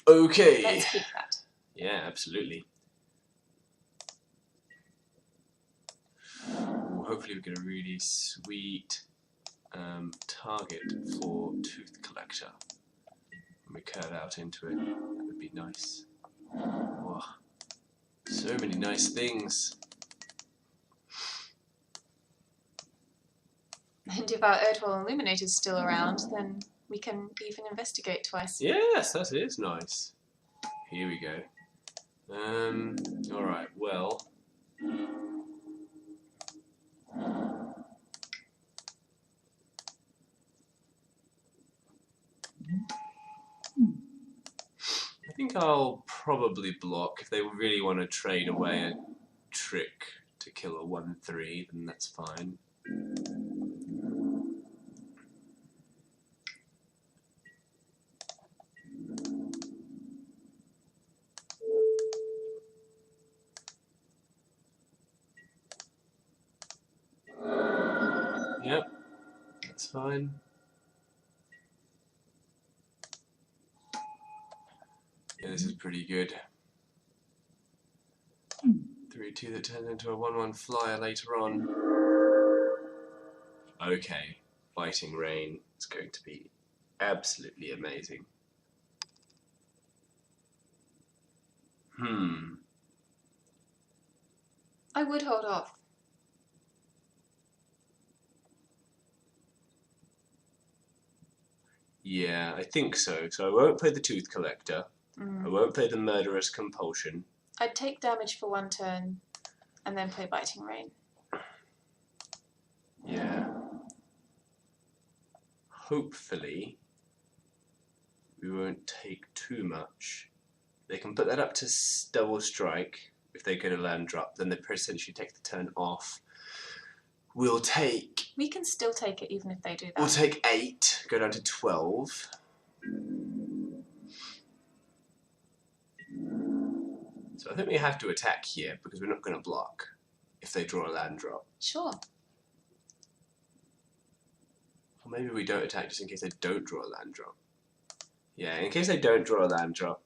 Okay. Let's keep that. Yeah, absolutely. Ooh, hopefully we get a really sweet target for Tooth Collector. When we curve out into it, that would be nice. Oh, so many nice things. And if our Erdwall Illuminator is still around, then we can even investigate twice. Yes, that is nice. Here we go. Alright, well. I think I'll probably block. If they really want to trade away a trick to kill a 1/3, then that's fine. Yep, that's fine. Yeah, this is pretty good. 3/2 that turns into a 1/1 flyer later on. Okay, Fighting Rain is going to be absolutely amazing. I would hold off. Yeah, I think so. So I won't play the Tooth Collector. I won't play the Murderous Compulsion. I'd take damage for 1 turn and then play Biting Rain. Yeah. Hopefully we won't take too much. They can put that up to double strike if they get a land drop, then they essentially take the turn off. We'll take... We can still take it even if they do that. We'll take 8, go down to 12. So I think we have to attack here because we're not going to block if they draw a land drop. Sure. Or maybe we don't attack just in case they don't draw a land drop. Yeah, in case they don't draw a land drop,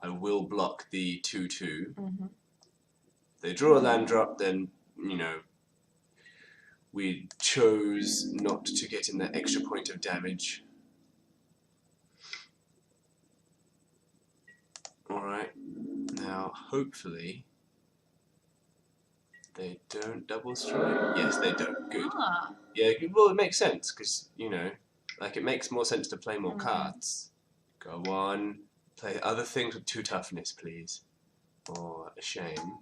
I will block the 2/2. If they draw a land drop, then, you know, we chose not to get in that extra point of damage. Alright, now hopefully they don't double strike. Yes, they don't. Good. Ah. Yeah, well, it makes sense because, you know, like it makes more sense to play more cards. Go on, play other things with 2 toughness, please. Or a shame.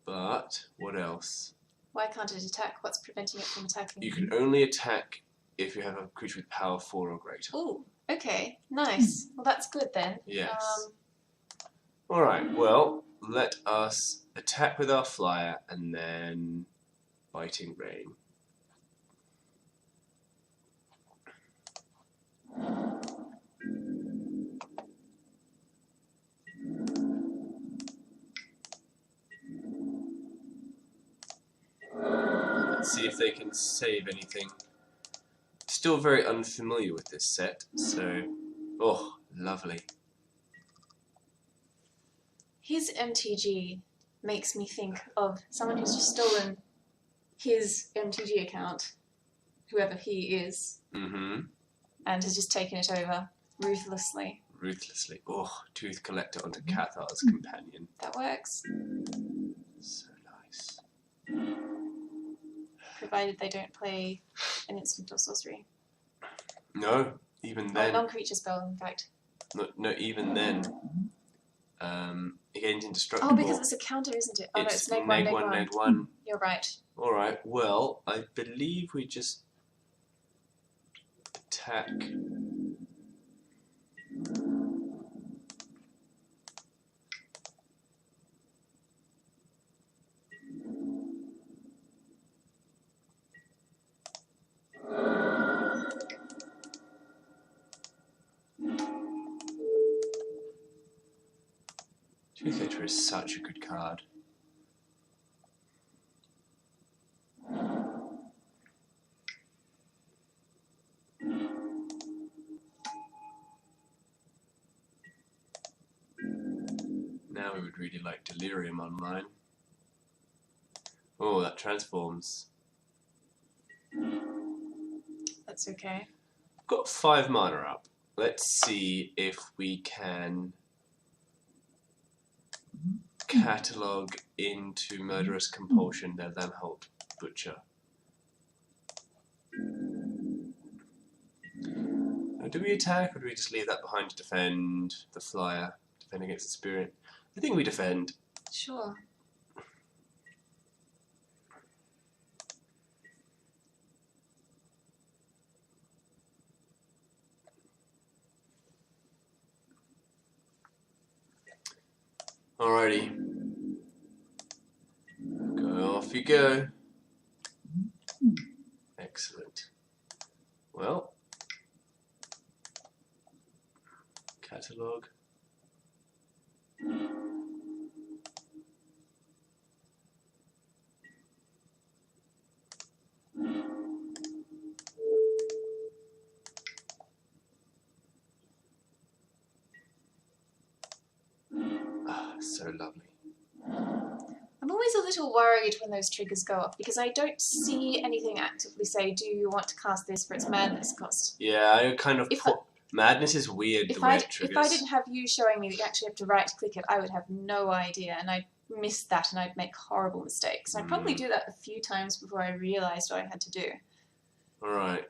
But what else? Why can't it attack? What's preventing it from attacking? You can only attack if you have a creature with power 4 or greater. Oh, okay, nice. Well, that's good then. Yes. Alright, well, let us attack with our flyer and then Biting Rain. Let's see if they can save anything. Still very unfamiliar with this set, so... Oh, lovely. His MTG makes me think of someone who's just stolen his MTG account, whoever he is, and has just taken it over ruthlessly. Ruthlessly. Oh, Tooth Collector onto Cathar's Companion. That works. So nice. Provided they don't play an instant or sorcery. No, even Or a then. non-creature spell, in fact. No, even then. Against indestructible. Oh, because it's a counter, isn't it? Oh, no, it's neg 1, neg 1. You're right. Alright, well, I believe we just attack. Tooth Collector is such a good card. Now we would really like Delirium online. Oh, that transforms. That's okay. I've got 5 mana up. Let's see if we can catalogue into Murderous Compulsion, their Lamholt Butcher. Now, do we attack or do we just leave that behind to defend the flyer, defend against the spirit? I think we defend. Sure. Alrighty. Go off you go. Excellent. Well, catalogue. Ah, so lovely. I'm always a little worried when those triggers go off because I don't see anything actively say, do you want to cast this for its madness cost? Yeah, I kind of madness is weird the way it triggers. If I didn't have you showing me that you actually have to right click it, I would have no idea, and I'd miss that and I'd make horrible mistakes. I'd probably do that a few times before I realised what I had to do. Alright.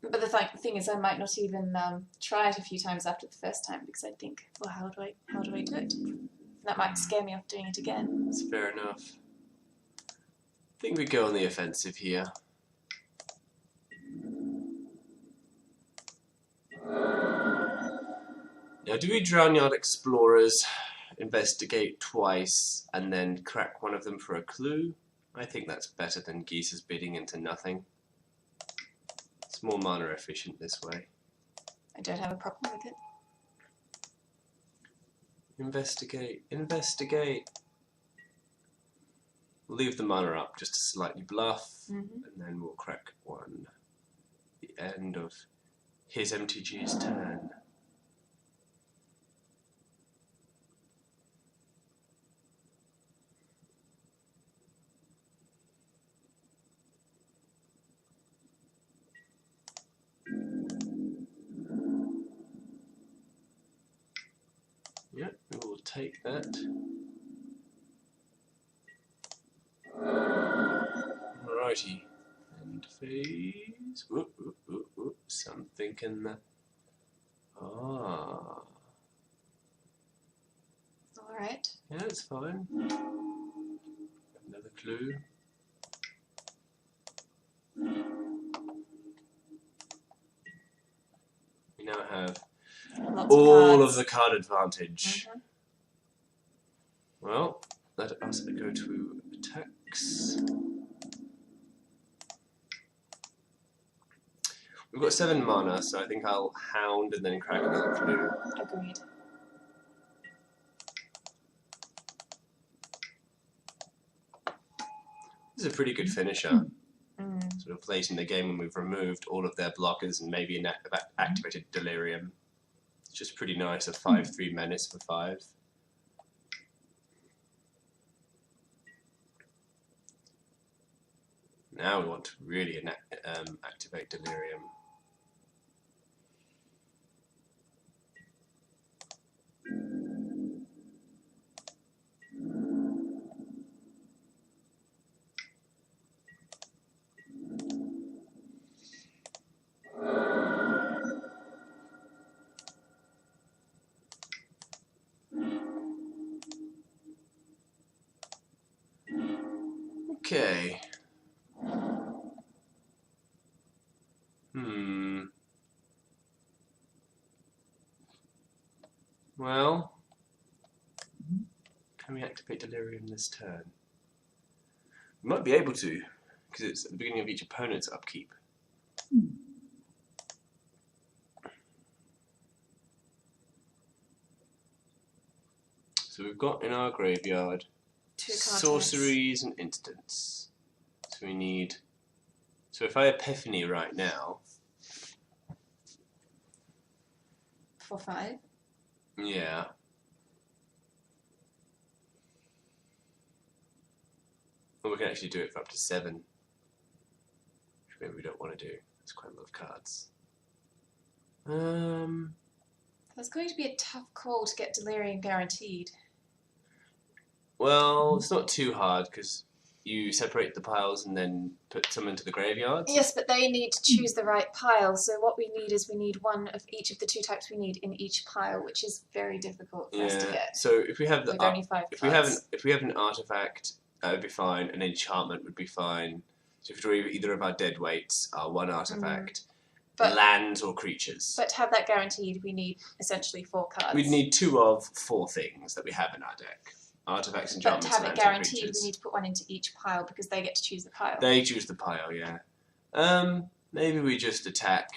But the thing is, I might not even try it a few times after the first time because I'd think, well, how do I do it? And that might scare me off doing it again. That's fair enough. I think we go on the offensive here. Now, do we Drownyard Explorers, investigate twice, and then crack one of them for a clue? I think that's better than Geese's bidding into nothing. It's more mana efficient this way. I don't have a problem with it. Investigate, investigate. We'll leave the mana up just to slightly bluff, and then we'll crack one. The end of his MTG's turn. Yep, we will take that. Alrighty. End phase. Whoop, whoop, whoop, whoop. Something in the... Ah. Alright. Yeah, it's fine. Another clue. We now have all of the card advantage. Well, let us go to attacks. We've got 7 mana, so I think I'll Hound and then crack another clue. Agreed. This is a pretty good finisher. Sort of late in the game when we've removed all of their blockers and maybe activated Delirium. It's just pretty nice, a 5/3 menace for 5. Now we want to really activate Delirium. Okay. Well, can we activate Delirium this turn? We might be able to, because it's at the beginning of each opponent's upkeep. So we've got in our graveyard 2 sorceries and instants. So we need... So if I Epiphany right now... For 5? Yeah. we can actually do it for up to 7. Which maybe we don't want to do. It's quite a lot of cards. That's going to be a tough call to get Delirium guaranteed. Well, it's not too hard because you separate the piles and then put some into the graveyards. Yes, but they need to choose the right pile. So what we need is we need one of each of the 2 types we need in each pile, which is very difficult for us to get. So if we have the with only 5 if cards. we have an artifact, that would be fine. An enchantment would be fine. So if we draw either of our dead weights, our 1 artifact, lands or creatures. But to have that guaranteed, we need essentially 4 cards. We'd need 2 of 4 things that we have in our deck. Artifacts, enchantments, but to have lands, it guaranteed, creatures. we need to put one into each pile because they get to choose the pile. They choose the pile, yeah. Maybe we just attack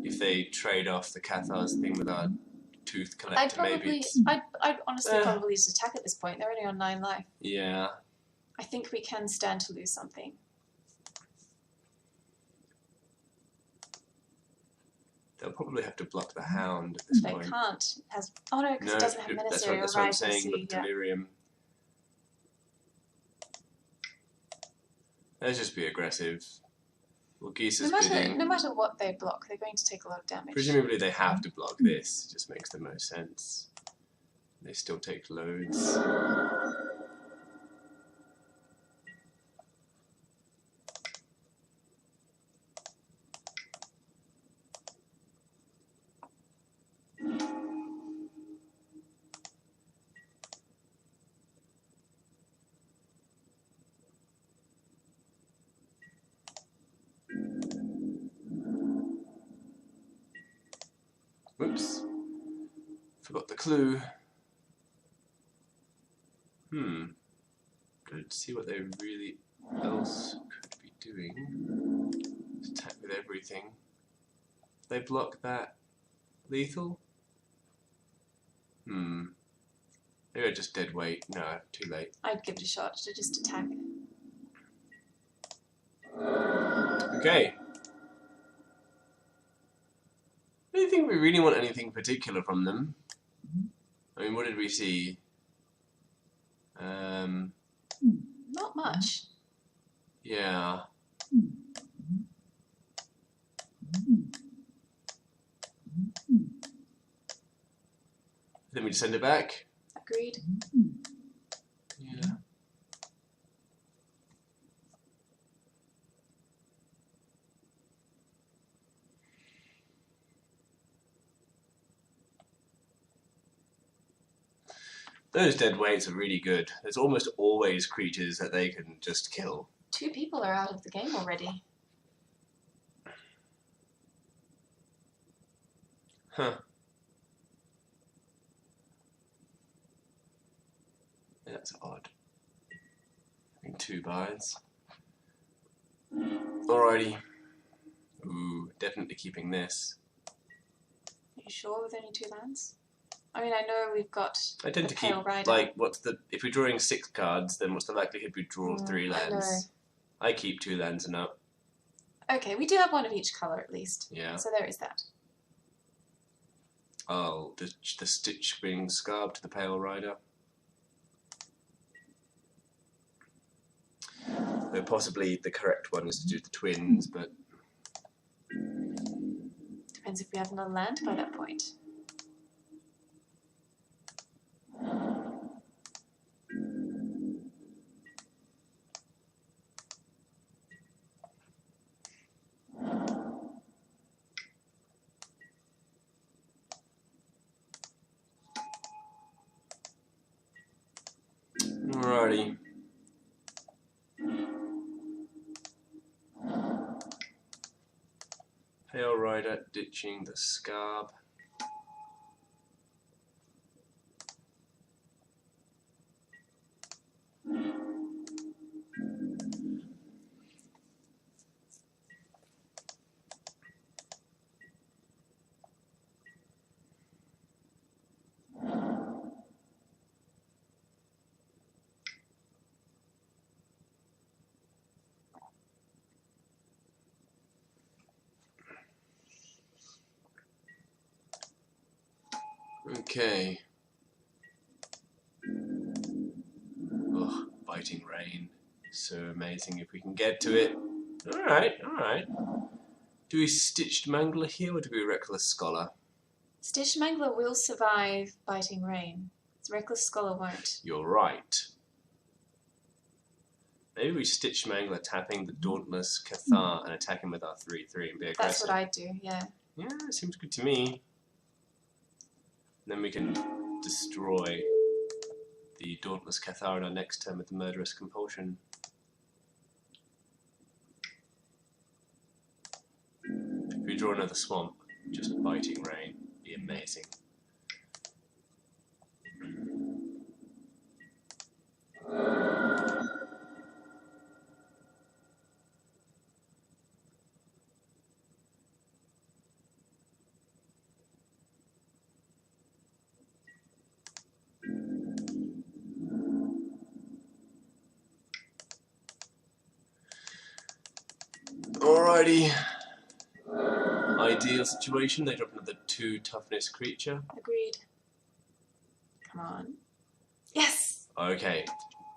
if they trade off the Cathar's thing with our Tooth Collector. I'd honestly probably just attack at this point. They're only on 9 life. Yeah. I think we can stand to lose something. They'll probably have to block the Hound at this point. They can't. It has, oh no, because it doesn't have Menace or that's what I'm saying, but Delirium. Let's just be aggressive. Well, Geese's bidding. No matter what they block, they're going to take a lot of damage. Presumably they have to block this. It just makes the most sense. They still take loads. Whoops. Forgot the clue. Good to see what they really else could be doing. Just attack with everything. If they block that lethal? Maybe I just dead weight. No, too late. I'd give it a shot to just attack. Okay. I don't think we really want anything particular from them. I mean, what did we see? Not much. Yeah. Then we just send it back. Agreed. Yeah. Those dead weights are really good. There's almost always creatures that they can just kill. 2 people are out of the game already. Huh. That's odd. Having 2 buys. Alrighty. Ooh, definitely keeping this. Are you sure with only 2 lands? I mean, I know we've got I tend to keep, Rider. like, if we're drawing 6 cards, then what's the likelihood we draw 3 lands? I keep 2 lands and up. Okay, we do have one of each colour at least. Yeah. So there is that. Oh, the Stitch Wing Scarb to the Pale Rider. Though possibly the correct one is to do the twins, but... Depends if we have another land by that point. Alrighty. Pale Rider ditching the Scarb. Okay. Ugh, biting rain. so amazing if we can get to it. Alright, alright. Do we Stitched Mangler here or do we Reckless Scholar? Stitched Mangler will survive Biting Rain. Reckless Scholar won't. You're right. Maybe we Stitched Mangler tapping the Dauntless Cathar and attacking with our 3/3 and be aggressive. That's what I do, yeah. Yeah, seems good to me. Then we can destroy the Dauntless Cathar in our next turn with the Murderous Compulsion. If we draw another swamp, just Biting Rain, be amazing. Alrighty. Ideal situation, they drop another 2 toughness creature. Agreed. Come on. Yes! Okay.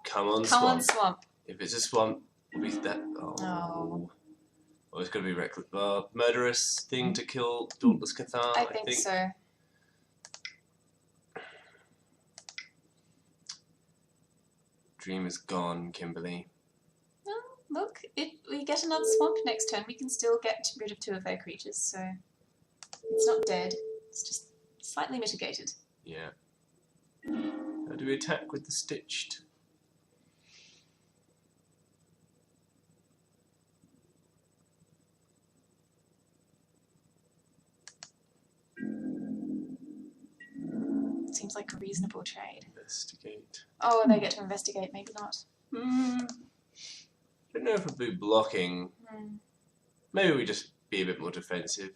Come on, Come swamp. on, swamp. If it's a swamp, it'll be that. Oh. No. Well, it's going to be reckless. Murderous thing to kill Dauntless Cathar, I think so. Dream is gone, Kimberly. Well, look, we get another swamp next turn. We can still get rid of 2 of their creatures, so it's not dead. It's just slightly mitigated. Yeah. How do we attack with the Stitched? Seems like a reasonable trade. Investigate. Oh, they get to investigate, maybe not. I don't know if we'll be blocking. Maybe we just be a bit more defensive.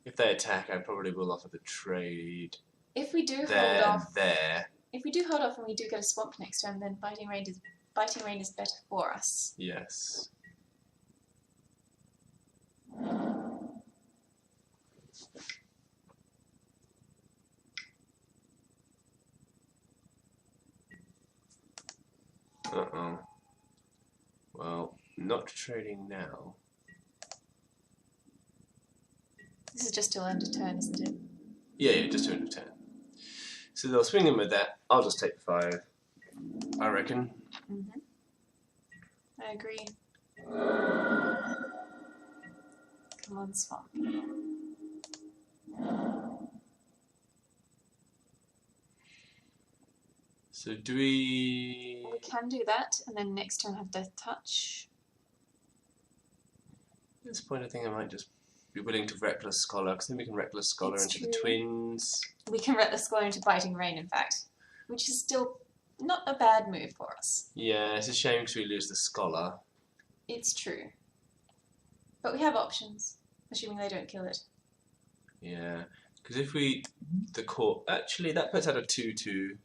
If they attack, I probably will offer the trade. If we do there, hold off, there. If we do hold off and we do get a swamp next turn, then Biting Rain is better for us. Yes. Uh-oh. Well, not trading now. This is just still end of turn, isn't it? Yeah, just end of turn. So they'll swing in with that. I'll just take the 5. I reckon. I agree. Come on, swamp. So do we... We can do that, and then next turn have Death Touch. At this point, I think I might just be willing to Reckless Scholar, because then we can Reckless Scholar into the twins. We can Reckless Scholar into Biting Rain, in fact, which is still not a bad move for us. Yeah, it's a shame because we lose the Scholar. It's true. But we have options, assuming they don't kill it. Yeah, because if we... the court... Actually, that puts out a 2/2.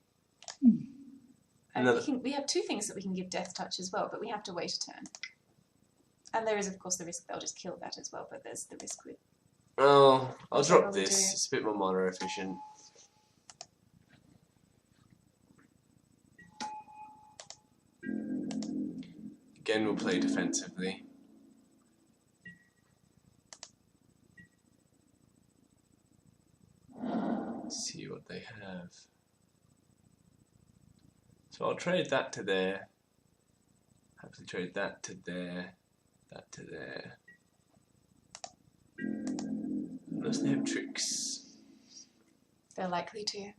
And we have 2 things that we can give Death Touch as well, but we have to wait a turn. And there is, of course, the risk they'll just kill that as well, but there's the risk with... Oh, I'll drop this. It's a bit more mana efficient. Again, we'll play defensively. Let's see what they have. So I'll trade that to there. Happily trade that to there. That to there. Unless they have tricks. They're likely to.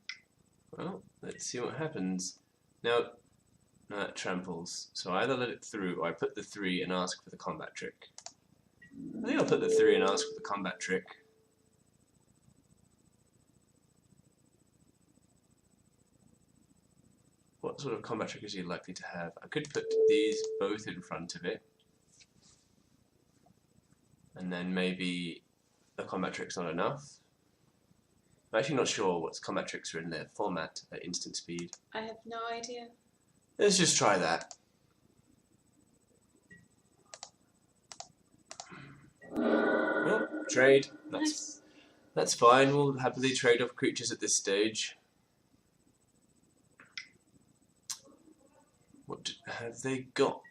Well, let's see what happens. Now, no, that tramples. So I either let it through or I put the 3 and ask for the combat trick. I think I'll put the 3 and ask for the combat trick. What sort of combat trick is he likely to have? I could put these both in front of it. And then maybe the combat trick's not enough. I'm actually not sure what combat tricks are in their format at instant speed. I have no idea. Let's just try that. Well, trade. That's fine. We'll happily trade off creatures at this stage. What have they got?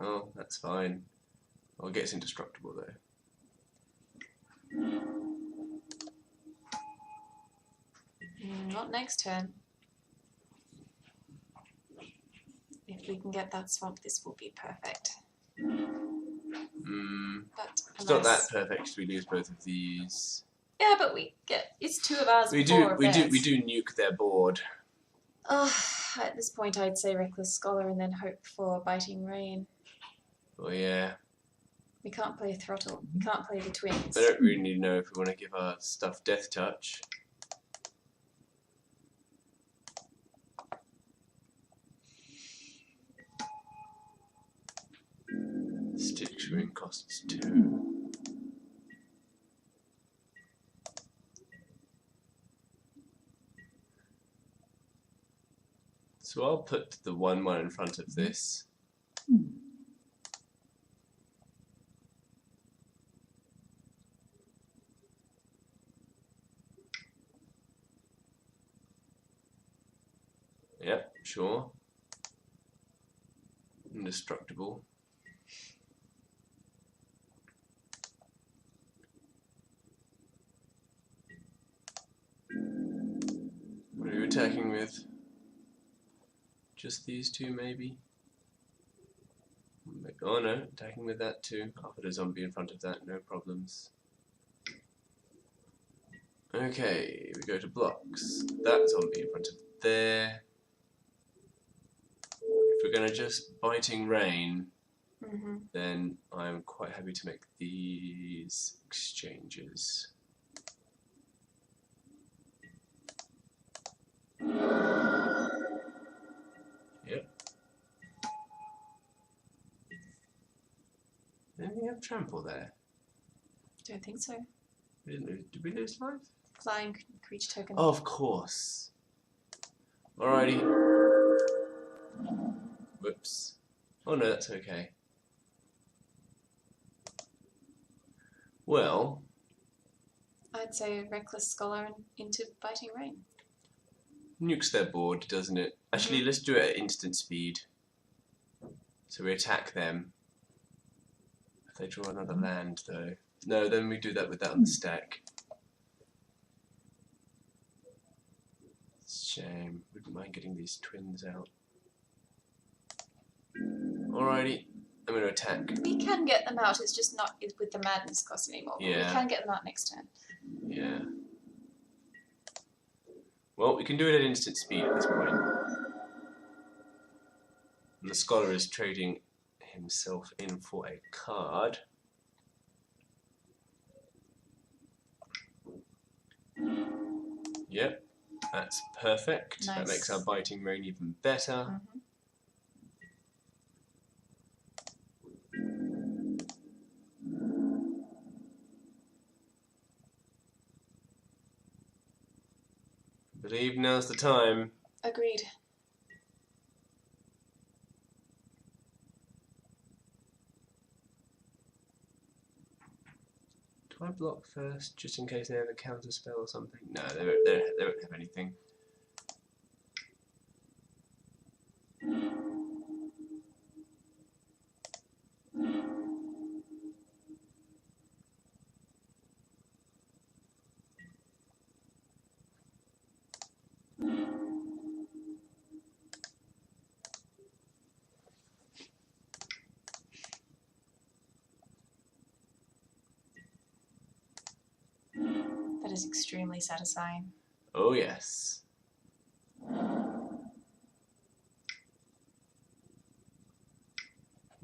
Oh, that's fine. Well, it gets indestructible though. Not next turn. If we can get that swamp, this will be perfect. But it's not that perfect because we lose both of these. Yeah, but we get it's 2 of ours. We do nuke their board. At this point, I'd say Reckless Scholar and then hope for Biting Rain. Oh yeah. We can't play Throttle. We can't play the twins. I don't really know if we want to give our stuff Death Touch. Stitch Ring costs 2. So I'll put the 1/1 in front of this. Yep, sure. Indestructible. What are you attacking with? Just these 2 maybe? Oh no, attacking with that too. I'll put a zombie in front of that, no problems. Okay, we go to blocks. That zombie in front of there. If we're going to just Biting Rain, then I'm quite happy to make these exchanges. Yep. Didn't we have trample there? Don't think so. We didn't lose. Did we lose life? Flying creature token. Oh, of course. Alrighty. Whoops. Oh no, that's okay. Well, I'd say Reckless Scholar and into Biting Rain. Nukes their board, doesn't it? Actually, let's do it at instant speed. So we attack them. If they draw another land, though. No, then we do that with that on the stack. Shame. Wouldn't mind getting these twins out. Alrighty. I'm going to attack. We can get them out, it's just not with the madness cost anymore. But Yeah. we can get them out next turn. Yeah. Well, we can do it at instant speed at this point. And the scholar is trading himself in for a card. Yep, that's perfect. Nice. That makes our Biting Rain even better. I believe now's the time. Agreed. Do I block first, just in case they have a counter spell or something? No, they don't have anything. That is extremely satisfying. Oh yes.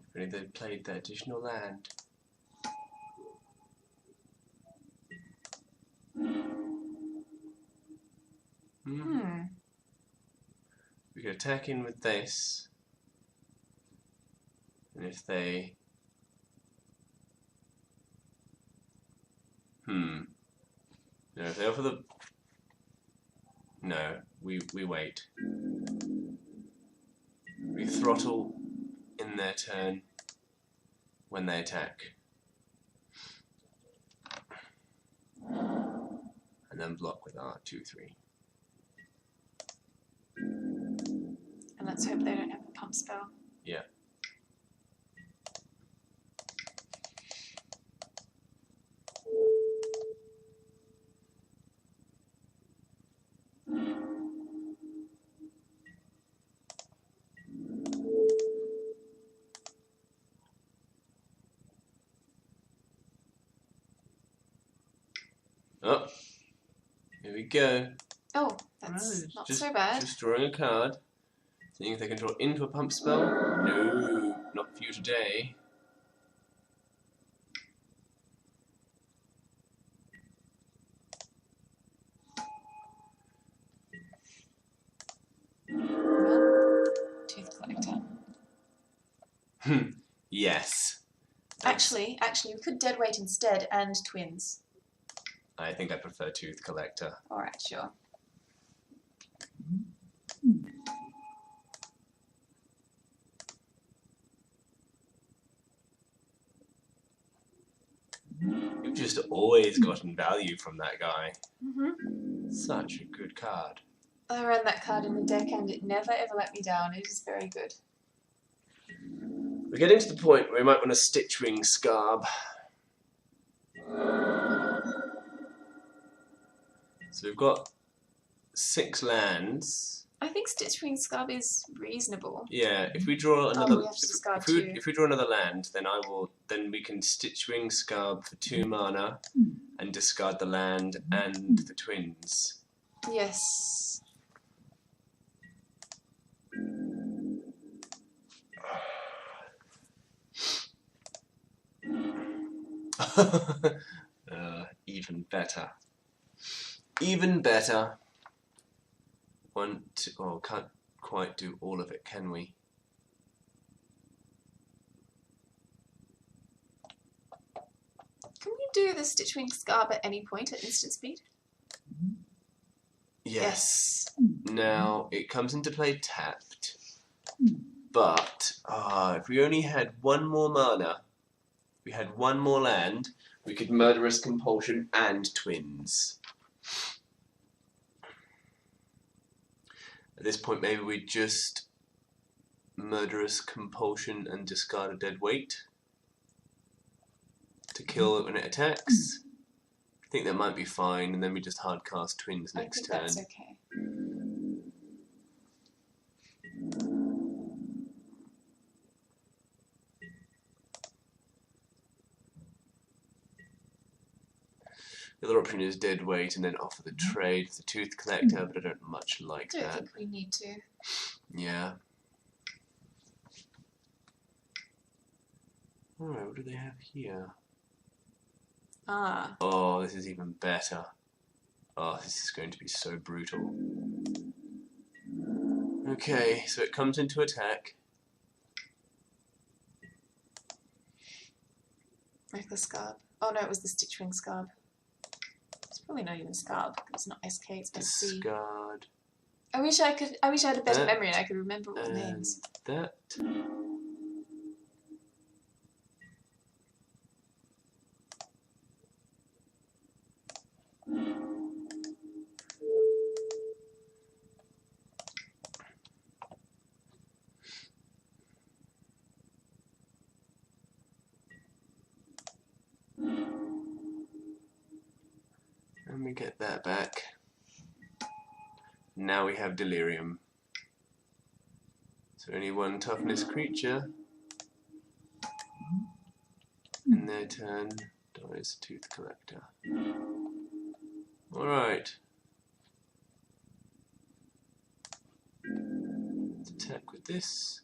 If only they'd played that additional land. We could attack in with this. And if they... No, if they offer the... No, we wait. We throttle in their turn when they attack. And then block with our 2/3. let's hope they don't have a pump spell. Yeah. Oh, here we go. Oh, that's Right, not just, so bad. Just drawing a card. Seeing if they can draw into a pump spell. No, not for you today. Tooth collector. Yes. Actually, we could deadweight instead and twins. I think I prefer tooth collector. Alright, sure. You've just always gotten value from that guy. Mm-hmm. Such a good card. I ran that card in the deck and it never ever let me down. It is very good. We're getting to the point where we might want a Stitchwing Scarb. So we've got 6 lands. I think Stitchwing Scarb is reasonable. Yeah, if we draw another, we have to discard if we draw another land, then then we can Stitchwing Scarb for 2 mana and discard the land and the twins. Yes. Even better. Even better. Oh, can't quite do all of it, can we? Can we do the Stitchwing Scarb at any point at instant speed? Yes. Now, it comes into play tapped. But, if we only had 1 more mana, if we had 1 more land, we could Murderous Compulsion and twins. At this point, maybe we just Murderous Compulsion and discard a dead weight to kill it when it attacks. I think that might be fine, and then we just hard cast twins next turn. That's okay. The other option is dead weight and then offer the trade for the tooth collector, but I don't much like that. I don't think we need to. Yeah. Alright, what do they have here? Ah. Oh, this is even better. Oh, this is going to be so brutal. Okay, so it comes into attack. Like the Scarb. Oh no, it was the Stitchwing Scarb. It's probably not even Scarb. It's not SK, it's SC. Discard. I wish I had a better memory and I could remember all the names. That. And we get that back. Now we have Delirium. So only 1 toughness creature in their turn dies Tooth Collector. Alright. Let's attack with this.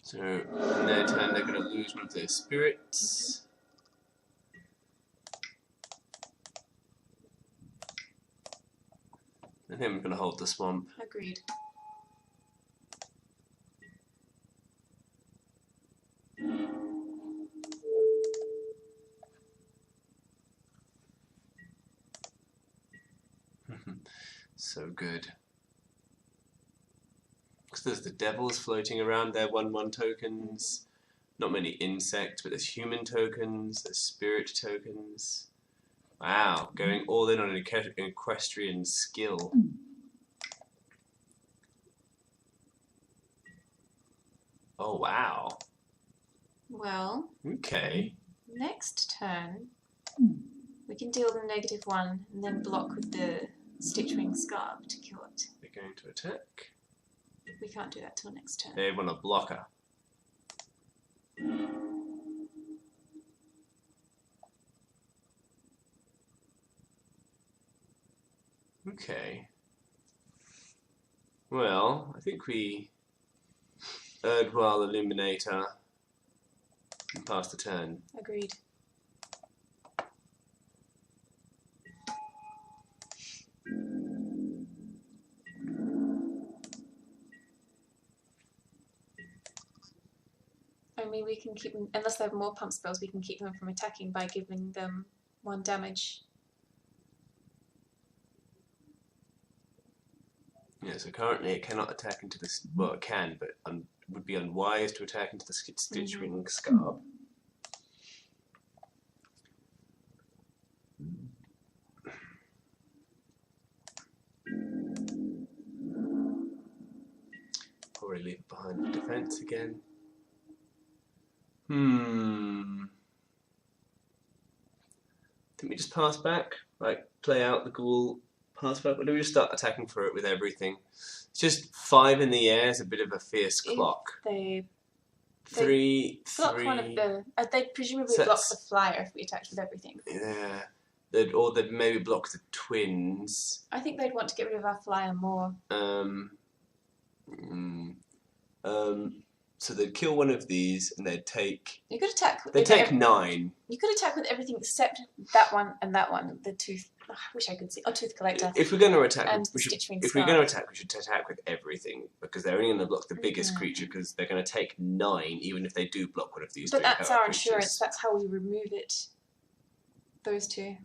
So, in their turn, they're going to lose one of their spirits. I think I'm going to hold the swamp. Agreed. So good. Because there's the devils floating around their 1/1 tokens. Not many insects, but there's human tokens, there's spirit tokens. Wow, going all in on an equestrian skill. Oh, wow. Well, okay. Next turn, we can deal the -1 and then block with the Stitchwing Scarb to kill it. They're going to attack. We can't do that till next turn. They want a blocker. Okay. Well, I think we Erdwall Illuminator and pass the turn. Agreed. Only we can keep them, unless they have more pump spells, we can keep them from attacking by giving them 1 damage. Yeah, so currently it cannot attack into the... Well, it can, but would be unwise to attack into the Stitchwing Scarb. Probably leave it behind the defense again. Didn't we just pass back? Like, play out the ghoul, pass back? Or do we just start attacking for it with everything? It's just 5 in the air is a bit of a fierce clock. They block one of the... they'd presumably block the flyer if we attacked with everything. Yeah. Or they'd maybe block the twins. I think they'd want to get rid of our flyer more. So they'd kill one of these and they'd take... You could attack... They'd take 9. You could attack with everything except that one and that one. The tooth... Oh, I wish I could see. Oh, Tooth Collector. If we're going to attack... we should attack with everything, because they're only going to block the biggest creature, because they're going to take 9 even if they do block one of these. But that's our insurance. That's how we remove it. Those 2.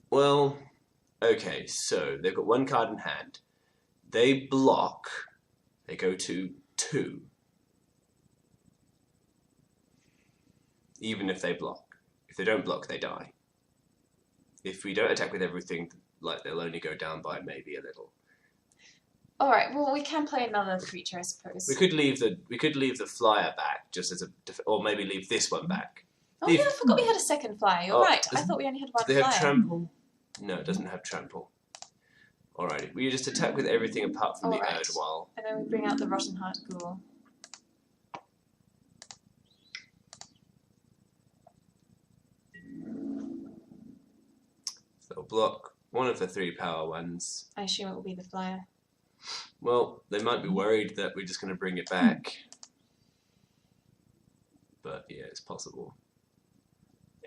Well, okay, so they've got 1 card in hand. They block. They go to 2. Even if they block. If they don't block, they die. If we don't attack with everything, like, they'll only go down by maybe a little. Alright, well, we can play another creature, I suppose. We could leave the flyer back, just as a... or maybe leave this one back. Oh yeah, I forgot we had a second flyer. You're right. I thought we only had 1 flyer. Do they have trample? No, it doesn't have trample. Alright, we just attack with everything apart from the Erdwall. And then we bring out the Rotten Heart Ghoul. So they'll block one of the 3 power ones. I assume it will be the flyer. Well, they might be worried that we're just going to bring it back. But yeah, it's possible.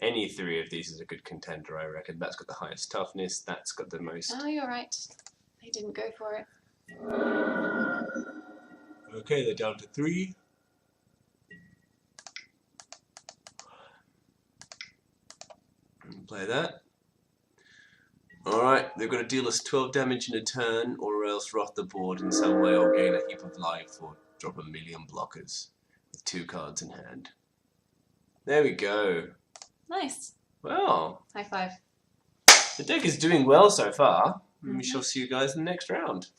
Any 3 of these is a good contender, I reckon. That's got the highest toughness, that's got the most... Oh, you're right. They didn't go for it. Okay, they're down to 3. Play that. Alright, they've got to deal us 12 damage in a turn, or else rot the board in some way, or gain a heap of life, or drop 1,000,000 blockers with 2 cards in hand. There we go. Nice. Well. High 5. The deck is doing well so far. We shall see you guys in the next round.